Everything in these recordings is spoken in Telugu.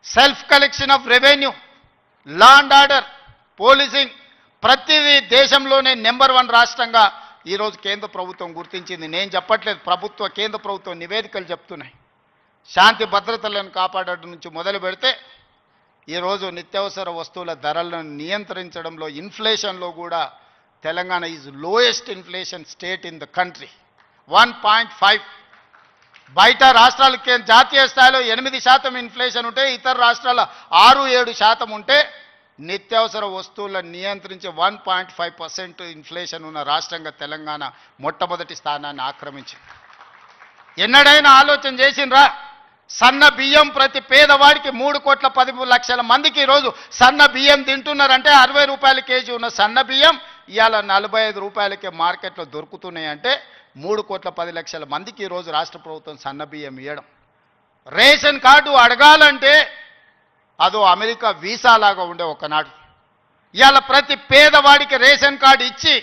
Self collection of revenue, law and order, policing, ప్రతిదీ దేశంలోనే నెంబర్ 1 రాష్ట్రంగా ఈరోజు కేంద్ర ప్రభుత్వం గుర్తించింది. నేను చెప్పట్లేదు, కేంద్ర ప్రభుత్వం నివేదికలు చెప్తున్నాయి. శాంతి భద్రతలను కాపాడడం నుంచి మొదలు పెడితే ఈరోజు నిత్యావసర వస్తువుల ధరలను నియంత్రించడంలో, ఇన్ఫ్లేషన్లో కూడా Telangana is lowest inflation state in the country, 1.5. బయట రాష్ట్రాలకి జాతీయ స్థాయిలో 8% ఇన్ఫ్లేషన్ ఉంటే, ఇతర రాష్ట్రాల 6-7% ఉంటే, నిత్యావసర వస్తువులను నియంత్రించి 1.5% ఇన్ఫ్లేషన్ ఉన్న రాష్ట్రంగా తెలంగాణ మొట్టమొదటి స్థానాన్ని ఆక్రమించింది. ఎన్నడైనా ఆలోచన చేసిండ్రా? సన్న బియ్యం ప్రతి పేదవాడికి 3,10,00,000 మందికి ఈరోజు సన్న బియ్యం తింటున్నారంటే, 60 రూపాయల కేజీ ఉన్న సన్న బియ్యం ఇవాళ 45 రూపాయలకే మార్కెట్లో దొరుకుతున్నాయంటే 3,10,00,000 మందికి ఈరోజు రాష్ట్ర ప్రభుత్వం సన్న బియ్యం ఇవ్వడం. రేషన్ కార్డు అడగాలంటే అదో అమెరికా వీసా లాగా ఉండే ఒకనాడు. ఇవాళ ప్రతి పేదవాడికి రేషన్ కార్డు ఇచ్చి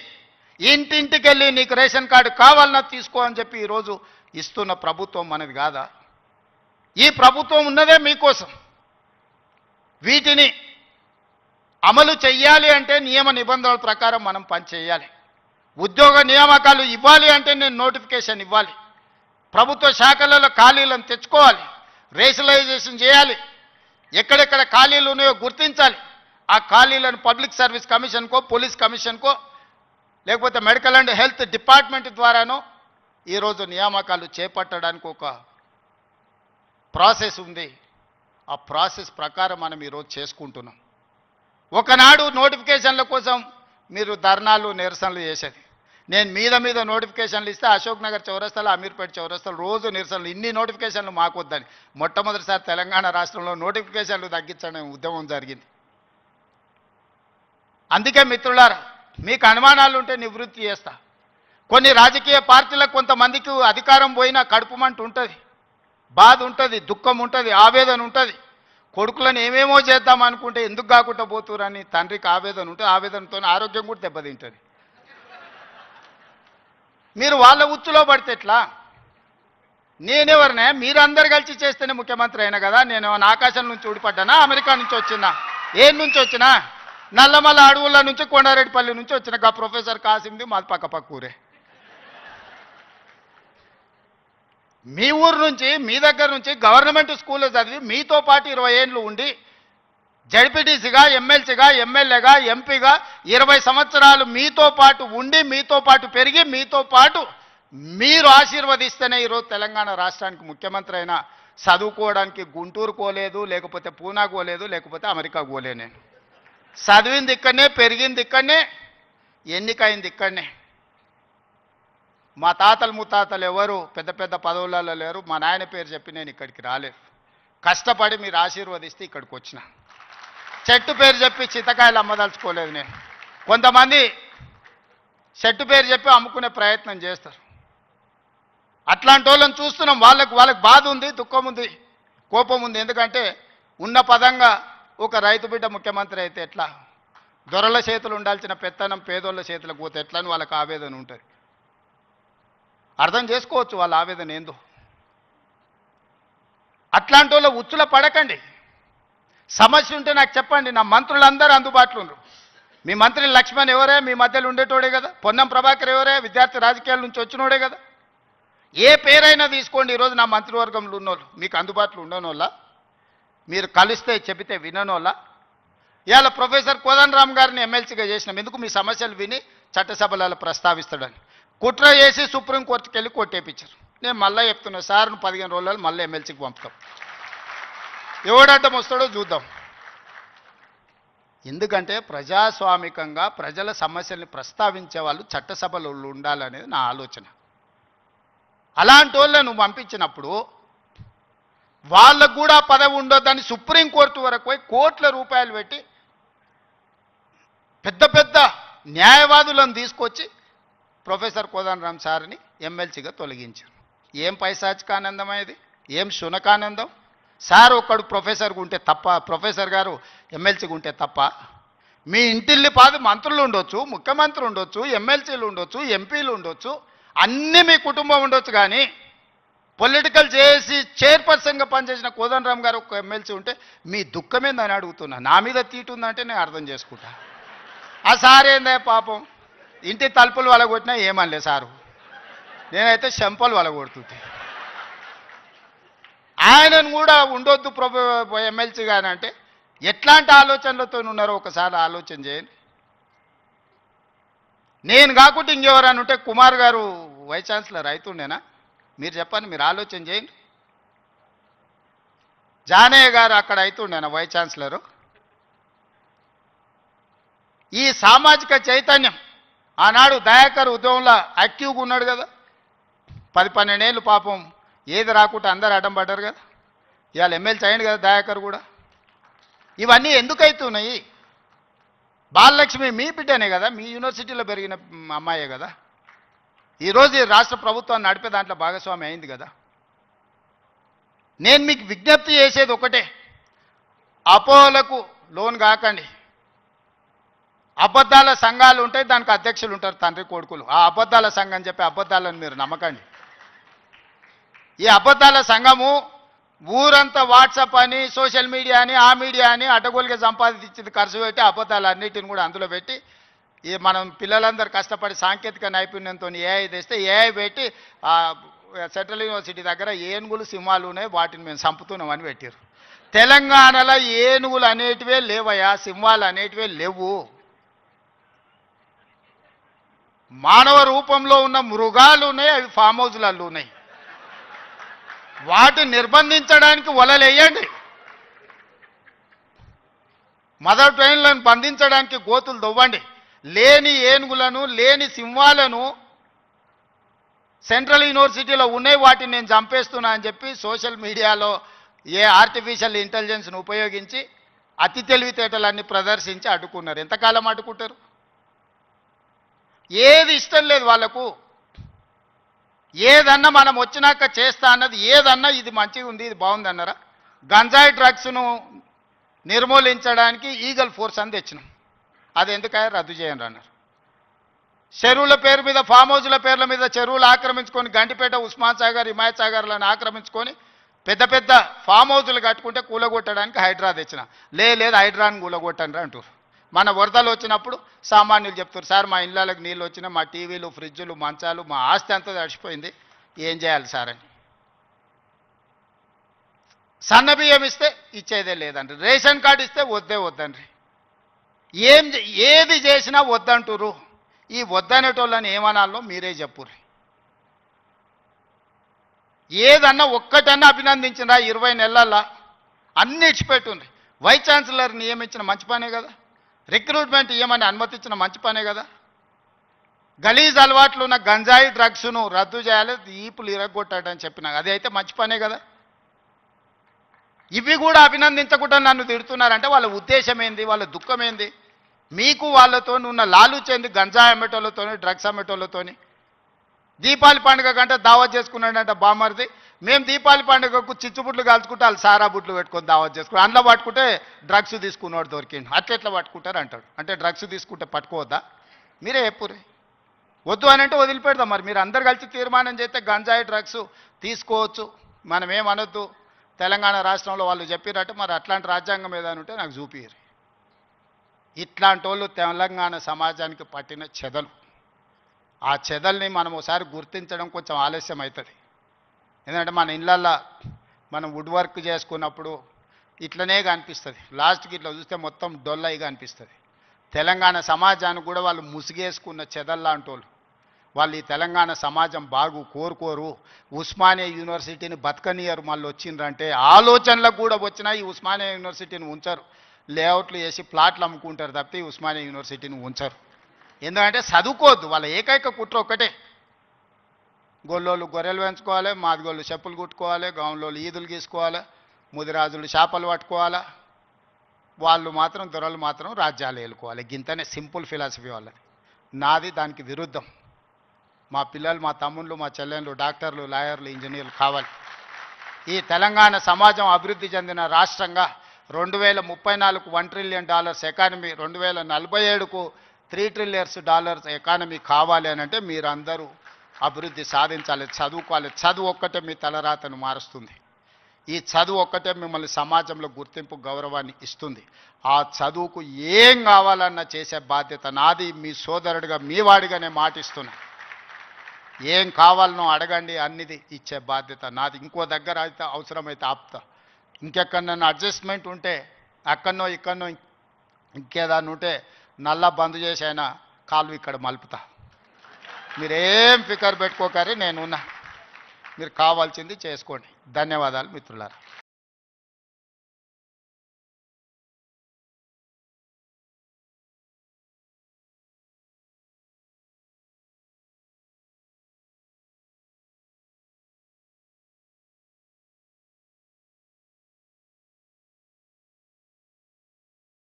ఇంటింటికి వెళ్ళి నీకు రేషన్ కార్డు కావాలన్నా తీసుకో అని చెప్పి ఈరోజు ఇస్తున్న ప్రభుత్వం మనది కాదా? ఈ ప్రభుత్వం ఉన్నదే మీకోసం. వీటిని అమలు చెయ్యాలి అంటే నియమ నిబంధనల ప్రకారం మనం పనిచేయాలి. ఉద్యోగ నియామకాలు ఇవ్వాలి అంటే నేను నోటిఫికేషన్ ఇవ్వాలి. ప్రభుత్వ శాఖలలో ఖాళీలను తెచ్చుకోవాలి, రేషనలైజేషన్ చేయాలి, ఎక్కడెక్కడ ఖాళీలు ఉన్నాయో గుర్తించాలి. ఆ ఖాళీలను పబ్లిక్ సర్వీస్ కమిషన్కో, పోలీస్ కమిషన్కో, లేకపోతే మెడికల్ అండ్ హెల్త్ డిపార్ట్మెంట్ ద్వారానో ఈరోజు నియామకాలు చేపట్టడానికి ఒక ప్రాసెస్ ఉంది. ఆ ప్రాసెస్ ప్రకారం మనం ఈరోజు చేసుకుంటున్నాం. ఒకనాడు నోటిఫికేషన్ల కోసం మీరు ధర్నాలు, నిరసనలు చేసేది. నేను మీద నోటిఫికేషన్లు ఇస్తే అశోక్ నగర్ చౌరస్తాలు, అమీర్పేట చౌరస్తాలు రోజు నిరసనలు. ఇన్ని నోటిఫికేషన్లు మాకు వద్దని మొట్టమొదటిసారి తెలంగాణ రాష్ట్రంలో నోటిఫికేషన్లు తగ్గించడం ఉద్యమం జరిగింది. అందుకే మిత్రులారా, మీకు అనుమానాలు ఉంటే నివృత్తి చేస్తా. కొన్ని రాజకీయ పార్టీలకు కొంతమందికి అధికారం పోయినా కడుపుమంటూ ఉంటుంది, బాధ ఉంటుంది, దుఃఖం ఉంటుంది, ఆవేదన ఉంటుంది. కొడుకులను ఏమేమో చేద్దాం అనుకుంటే ఎందుకు కాకుండా పోతురని తండ్రికి ఆవేదన ఉంటుంది. ఆవేదనతో ఆరోగ్యం కూడా దెబ్బతింటుంది. మీరు వాళ్ళ ఉచ్చులో పడితే ఎట్లా? నేనెవరినే? మీరందరు కలిసి చేస్తేనే ముఖ్యమంత్రి అయినా కదా. నేను ఆకాశం నుంచి ఊడిపడ్డానా? అమెరికా నుంచి వచ్చినా? ఏం నుంచి వచ్చినా? నల్లమల్ల అడవుల నుంచి, కొండారెడ్డిపల్లి నుంచి వచ్చిన గా ప్రొఫెసర్ కాసింది మాది పక్క ఊరే. మీ ఊరు నుంచి, మీ దగ్గర నుంచి గవర్నమెంట్ స్కూల్లో చదివి మీతో పాటు 20 ఏళ్ళు ఉండి జడ్పీటీసీగా, ఎమ్మెల్సీగా, ఎమ్మెల్యేగా, ఎంపీగా 20 సంవత్సరాలు మీతో పాటు ఉండి, మీతో పాటు పెరిగి, మీతో పాటు మీరు ఆశీర్వదిస్తేనే ఈరోజు తెలంగాణ రాష్ట్రానికి ముఖ్యమంత్రి అయినా. చదువుకోవడానికి గుంటూరు పోలేదు, లేకపోతే పూనా పోలేదు, లేకపోతే అమెరికా పోలే. నేను చదివింది ఇక్కడనే, పెరిగింది ఇక్కడనే, ఎన్నికైంది ఇక్కడనే. మా తాతలు ముత్తాతలు ఎవరు పెద్ద పెద్ద పదవులలో లేరు. మా నాయన పేరు చెప్పి నేను ఇక్కడికి రాలేదు. కష్టపడి మీరు ఆశీర్వదిస్తే ఇక్కడికి వచ్చిన. చెట్టు పేరు చెప్పి చింతకాయలు అమ్మదలుచుకోలేదు నేను. కొంతమంది చెట్టు పేరు చెప్పి అమ్ముకునే ప్రయత్నం చేస్తారు. అట్లాంటి వాళ్ళని చూస్తున్నాం. వాళ్ళకి బాధ ఉంది, దుఃఖం ఉంది, కోపం ఉంది. ఎందుకంటే ఉన్న పదంగా ఒక రైతు బిడ్డ ముఖ్యమంత్రి అయితే ఎట్లా? దొరల చేతులు ఉండాల్సిన పెత్తనం పేదోళ్ళ చేతులకు పోతే ఎట్లా అని వాళ్ళకి ఆవేదన ఉంటుంది. అర్థం చేసుకోవచ్చు వాళ్ళ ఆవేదన ఏందో. అట్లాంటి వాళ్ళ ఉచ్చుల పడకండి. సమస్య ఉంటే నాకు చెప్పండి. నా మంత్రులందరూ అందుబాటులో ఉన్నారు. మీ మంత్రి లక్ష్మణ్ ఎవరే? మీ మధ్యలో ఉండేటోడే కదా. పొన్నం ప్రభాకర్ ఎవరే? విద్యార్థి రాజకీయాల నుంచి వచ్చినోడే కదా. ఏ పేరైనా తీసుకోండి. ఈరోజు నా మంత్రివర్గంలో ఉన్నోళ్ళు మీకు అందుబాటులో ఉండనోళ్ళ? మీరు కలిస్తే చెబితే విననోళ్ళ? ఇవాళ ప్రొఫెసర్ కోదండరామ్ గారిని ఎమ్మెల్సీగా చేసినాం. ఎందుకు? మీ సమస్యలు విని చట్టసభలలో ప్రస్తావిస్తాడని. కుట్ర చేసి సుప్రీంకోర్టుకి వెళ్ళి కొట్టేపించారు. నేను మళ్ళీ చెప్తున్నా, సార్ 15 రోజులు మళ్ళీ ఎమ్మెల్సీకి పంపుతాం. ఎవడడ్డం వస్తాడో చూద్దాం. ఎందుకంటే ప్రజాస్వామికంగా ప్రజల సమస్యల్ని ప్రస్తావించే వాళ్ళు చట్టసభలో ఉండాలనేది నా ఆలోచన. అలాంటి వాళ్ళను పంపించినప్పుడు వాళ్ళకు కూడా పదవి ఉండొద్దని సుప్రీంకోర్టు వరకు పోయి కోట్ల రూపాయలు పెట్టి పెద్ద పెద్ద న్యాయవాదులను తీసుకొచ్చి ప్రొఫెసర్ కోదండరామ్ సార్ని ఎమ్మెల్సీగా తొలగించారు. ఏం పైశాచికానందమైంది? ఏం శునకానందం? సార్ ఒక్కడు ప్రొఫెసర్గా ఉంటే తప్ప, ప్రొఫెసర్ గారు ఎమ్మెల్సీగా ఉంటే తప్ప? మీ ఇంటిల్లి పాది మంత్రులు ఉండొచ్చు, ముఖ్యమంత్రి ఉండొచ్చు, ఎమ్మెల్సీలు ఉండొచ్చు, ఎంపీలు ఉండొచ్చు, అన్నీ మీ కుటుంబం ఉండొచ్చు. కానీ పొలిటికల్ చేసి చైర్పర్సన్గా పనిచేసిన కోదండరామ్ గారు ఒక ఎమ్మెల్సీ ఉంటే మీ దుఃఖమేందని అడుగుతున్నా. నా మీద తీటు ఉందంటే నేను అర్థం చేసుకుంటా. ఆ సార్ ఏందే పాపం ఇంటి తలుపులు వలగొట్టినా ఏమనలే సారు, నేనైతే చెంపలు వలగొడుతుంటే. ఆయనను కూడా ఉండొద్దు ఎమ్మెల్సీ గాని అంటే ఎట్లాంటి ఆలోచనలతో ఉన్నారో ఒకసారి ఆలోచన చేయండి. నేను కాకుండా ఇంకెవరైనా ఉంటే కుమార్ గారు వైస్ ఛాన్సలర్ అవుతుండేనా? మీరు చెప్పండి, మీరు ఆలోచన చేయండి. జానయ్య గారు అక్కడ అవుతుండేనా వైస్ ఛాన్సలరు? ఈ సామాజిక చైతన్యం ఆనాడు దయాకర్ ఉద్యమంలో యాక్టివ్గా ఉన్నాడు కదా. 10-12 ఏళ్ళు పాపం ఏది రాకుండా అందరు అడ్డం పడ్డారు కదా. ఇవాళ ఎమ్మెల్సీ అయ్యింది కదా దయాకర్ కూడా. ఇవన్నీ ఎందుకు అవుతున్నాయి? బాలలక్ష్మి మీ బిడ్డనే కదా, మీ యూనివర్సిటీలో పెరిగిన అమ్మాయే కదా. ఈరోజు ఈ రాష్ట్ర ప్రభుత్వాన్ని నడిపే దాంట్లో భాగస్వామి అయింది కదా. నేను మీకు విజ్ఞప్తి చేసేది ఒకటే, అపోహలకు లోన్ కాకండి. అబద్ధాల సంఘాలు ఉంటాయి, దానికి అధ్యక్షులు ఉంటారు, తండ్రి కొడుకులు. ఆ అబద్ధాల సంఘం చెప్పే అబద్ధాలను మీరు నమ్మకండి. ఈ అబద్ధాల సంఘము ఊరంతా వాట్సాప్ అని, సోషల్ మీడియా అని, ఆ మీడియా అని అడ్డగోలుగా సంపాదించింది ఖర్చు పెట్టి అబద్ధాలన్నిటిని కూడా అందులో పెట్టి ఈ మనం పిల్లలందరూ కష్టపడి సాంకేతిక నైపుణ్యంతో ఏఐ తెస్తే ఏఐ పెట్టి సెంట్రల్ యూనివర్సిటీ దగ్గర ఏనుగులు సింహాలు ఉన్నాయి, వాటిని మేము చంపుతున్నామని పెట్టారు. తెలంగాణలో ఏనుగులు అనేటివే లేవయా, సింహాలు అనేటివే లేవు. మానవ రూపంలో ఉన్న మృగాలు ఉన్నాయి, అవి ఫామ్ హౌస్లలో ఉన్నాయి. వాటిని నిర్బంధించడానికి వలలేయండి. మదర్ ట్రైన్లను బంధించడానికి గోతులు దొవ్వండి. లేని ఏనుగులను, లేని సింహాలను సెంట్రల్ యూనివర్సిటీలో ఉన్నాయి, వాటిని నేను చంపేస్తున్నా అని చెప్పి సోషల్ మీడియాలో ఆర్టిఫిషియల్ ఇంటెలిజెన్స్ను ఉపయోగించి అతి తెలివితేటలన్నీ ప్రదర్శించి అడ్డుకున్నారు. ఎంతకాలం అడ్డుకుంటారు? ఏది ఇష్టం లేదు వాళ్ళకు. ఏదన్నా మనం వచ్చినాక చేస్తా అన్నది ఏదన్నా ఇది మంచిగా ఉంది, ఇది బాగుంది అన్నారా? గంజాయి డ్రగ్స్ను నిర్మూలించడానికి ఈగల్ ఫోర్స్ అని తెచ్చినాం. అది ఎందుకయ్యా రద్దు చేయండి అన్నారు. చెరువుల పేరు మీద, ఫామ్ హౌస్ల పేర్ల మీద చెరువులు ఆక్రమించుకొని గంటిపేట, ఉస్మాన్ సాగర్, హిమాయత్ సాగర్లను ఆక్రమించుకొని పెద్ద పెద్ద ఫామ్ హౌస్లు కట్టుకుంటే కూలగొట్టడానికి హైడ్రా తెచ్చిన. లేదు హైడ్రాని కూలగొట్టండి అంటారు. మన వరదలు వచ్చినప్పుడు సామాన్యులు చెప్తారు, సార్ మా ఇళ్ళకి నీళ్ళు వచ్చినా, మా టీవీలు, ఫ్రిడ్జులు, మంచాలు, మా ఆస్తి అంతా తడిచిపోయింది, ఏం చేయాలి సార్ అని. సన్న బియ్యం ఇస్తే ఇచ్చేదే లేదండి, రేషన్ కార్డు ఇస్తే వద్దండి. ఏది చేసినా వద్దంటురు. ఈ వద్దనేటోళ్ళని ఏమనాలో మీరే చెప్పుర్రి. ఏదన్నా ఒక్కటన్నా అభినందించినా 20 నెలల్లో అన్ని ఇచ్చిపెట్టుండ్రి. వైస్ ఛాన్సలర్ నియమించిన మంచి పనే కదా, రిక్రూట్మెంట్ ఇవ్వమని అనుమతించిన మంచి పనే కదా. గలీజ్ అలవాట్లు ఉన్న గంజాయి డ్రగ్స్ను రద్దు చేయాలి, ఈపులు ఇరగొట్టాడని చెప్పినా అది అయితే మంచి పనే కదా. ఇవి కూడా అభినందించకుండా నన్ను తిడుతున్నారంటే వాళ్ళ ఉద్దేశం ఏంది, వాళ్ళ దుఃఖం ఏంది? మీకు వాళ్ళతో ఉన్న లాలుచేంది? గంజాయి అమ్మేటోళ్ళతోని, డ్రగ్స్ అమ్మేటోళ్ళతోని. దీపావళి పండుగ కంటే దావత్ చేసుకున్నాడంట బామ్మర్ది. మేము దీపావళి పండుగకు చిచ్చుబుట్లు కాల్చుకుంటే వాళ్ళు సారా బుట్లు పెట్టుకొని దావత్ చేసుకుని అందులో పట్టుకుంటే డ్రగ్స్ తీసుకున్నాడు దొరికిండు. అట్లెట్లా పట్టుకుంటారు అంటాడు. అంటే డ్రగ్స్ తీసుకుంటే పట్టుకోవద్దా? మీరే చెప్పుర్రి. వద్దు అని అంటే వదిలిపెడదాం. మరి మీరు అందరు కలిసి తీర్మానం చేస్తే గంజాయి డ్రగ్స్ తీసుకోవచ్చు, మనం ఏమనొద్దు. తెలంగాణ రాష్ట్రంలో వాళ్ళు చెప్పినట్టు మరి అట్లాంటి రాజ్యాంగం ఏదైనా ఉంటే నాకు చూపియ్యరు. ఇట్లాంటి వాళ్ళు తెలంగాణ సమాజానికి పట్టిన చెదలు. ఆ చెదల్ని మనం ఒకసారి గుర్తించడం కొంచెం ఆలస్యం అవుతుంది. ఎందుకంటే మన ఇళ్ళల్లో మనం వుడ్ వర్క్ చేసుకున్నప్పుడు ఇట్లనే కనిపిస్తుంది, లాస్ట్కి ఇట్లా చూస్తే మొత్తం డొల్లయిగా అనిపిస్తుంది. తెలంగాణ సమాజానికి కూడా వాళ్ళు ముసిగేసుకున్న చెదల్లాంటి వాళ్ళు. వాళ్ళు ఈ తెలంగాణ సమాజం బాగు కోరుకోరు. ఉస్మానియా యూనివర్సిటీని బతకనియరు. మళ్ళీ వచ్చిండ్రంటే ఆలోచనలకు కూడా వచ్చినా ఈ ఉస్మానియా యూనివర్సిటీని ఉంచరు. లేఅవుట్లు వేసి ప్లాట్లు అమ్ముకుంటారు తప్పితే ఈ ఉస్మానియా యూనివర్సిటీని ఉంచరు. ఎందుకంటే చదువుకోవద్దు. వాళ్ళ ఏకైక కుట్ర ఒక్కటే, గొల్లోళ్ళు గొర్రెలు పెంచుకోవాలి, మాదిగోళ్ళు చెప్పులు కుట్టుకోవాలి, గౌన్లోళ్ళు ఈదులు గీసుకోవాలి, ముదిరాజులు చేపలు పట్టుకోవాలా, వాళ్ళు మాత్రం దొరలు మాత్రం రాజ్యాలు ఏలుకోవాలి. గింతనే సింపుల్ ఫిలాసఫీ వాళ్ళది. నాది దానికి విరుద్ధం. మా పిల్లలు, మా తమ్ముళ్ళు, మా చెల్లెళ్ళు డాక్టర్లు, లాయర్లు, ఇంజనీర్లు కావాలి. ఈ తెలంగాణ సమాజం అభివృద్ధి చెందిన రాష్ట్రంగా 2034కు $1 ట్రిలియన్ ఎకానమీ, 2047కు $3 ట్రిలియన్ ఎకానమీ కావాలి అని అంటే మీరందరూ అభివృద్ధి సాధించాలి, చదువుకోవాలి. చదువు ఒక్కటే మీ తలరాతను మారుస్తుంది. ఈ చదువు ఒక్కటే మిమ్మల్ని సమాజంలో గుర్తింపు గౌరవాన్ని ఇస్తుంది. ఆ చదువుకు ఏం కావాలన్నా చేసే బాధ్యత నాది. మీ సోదరుడిగా మీ వాడిగా నేను మాటిస్తున్నా. ఏం కావాలనో అడగండి, అన్నిది ఇచ్చే బాధ్యత నాది. ఇంకో దగ్గర అయితే అవసరమైతే ఆపుతా. ఇంకెక్కడన్నా అడ్జస్ట్మెంట్ ఉంటే అక్కడనో ఇక్కడనో ఇంకేదాన్ని ఉంటే నల్లా బంద్ చేసి అయినా కాలు ఇక్కడ మలుపుతా. మీరేం ఫికర్ పెట్టుకోకరి, నేనున్నా. మీరు కావాల్సింది చేసుకోండి. ధన్యవాదాలు మిత్రులారా.